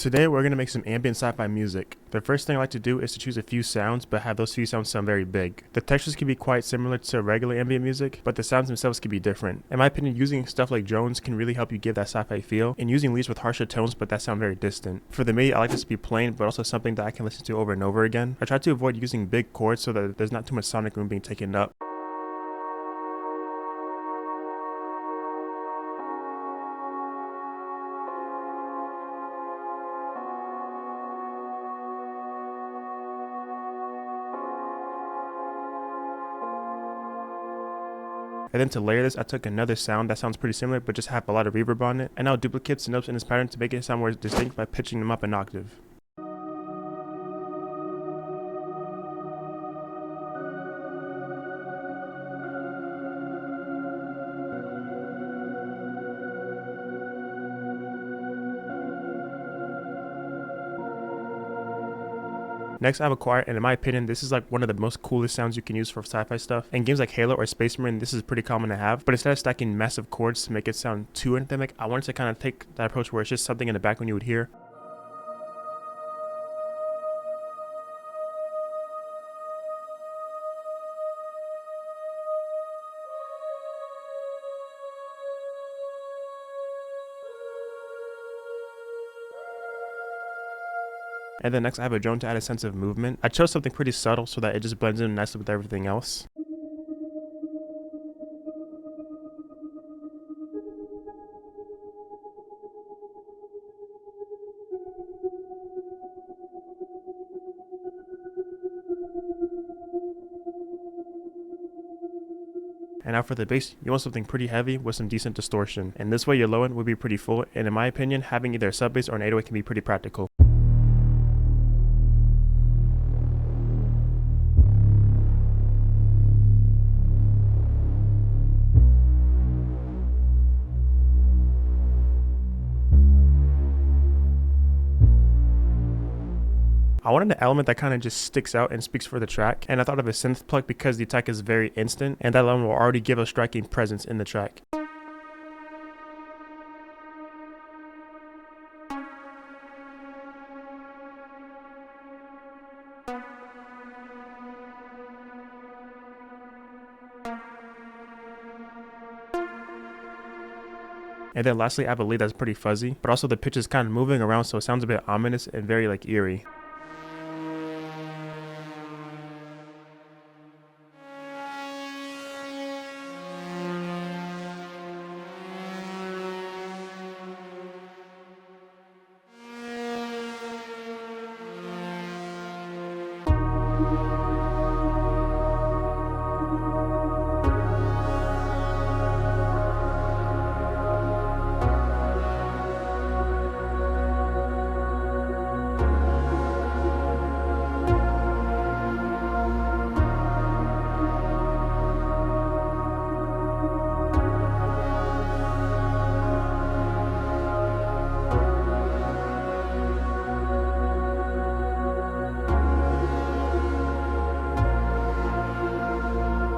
Today we're going to make some ambient sci-fi music. The first thing I like to do is to choose a few sounds, but have those few sounds sound very big. The textures can be quite similar to regular ambient music, but the sounds themselves can be different. In my opinion, using stuff like drones can really help you give that sci-fi feel, and using leads with harsher tones but that sound very distant. For the MIDI, I like this to be plain, but also something that I can listen to over and over again. I try to avoid using big chords so that there's not too much sonic room being taken up. And then to layer this, I took another sound that sounds pretty similar but just have a lot of reverb on it, and now duplicates the notes in this pattern to make it sound more distinct by pitching them up an octave. Next, I have a choir, and in my opinion, this is like one of the most coolest sounds you can use for sci-fi stuff. In games like Halo or Space Marine, this is pretty common to have, but instead of stacking massive chords to make it sound too anthemic, I wanted to kind of take that approach where it's just something in the background you would hear. And then next I have a drone to add a sense of movement. I chose something pretty subtle so that it just blends in nicely with everything else. And now for the bass, you want something pretty heavy with some decent distortion. And this way your low end would be pretty full, and in my opinion, having either a sub bass or an 808 can be pretty practical. I wanted an element that kind of just sticks out and speaks for the track, and I thought of a synth plug because the attack is very instant, and that element will already give a striking presence in the track. And then lastly, I have a lead that's pretty fuzzy, but also the pitch is kind of moving around, so it sounds a bit ominous and very eerie.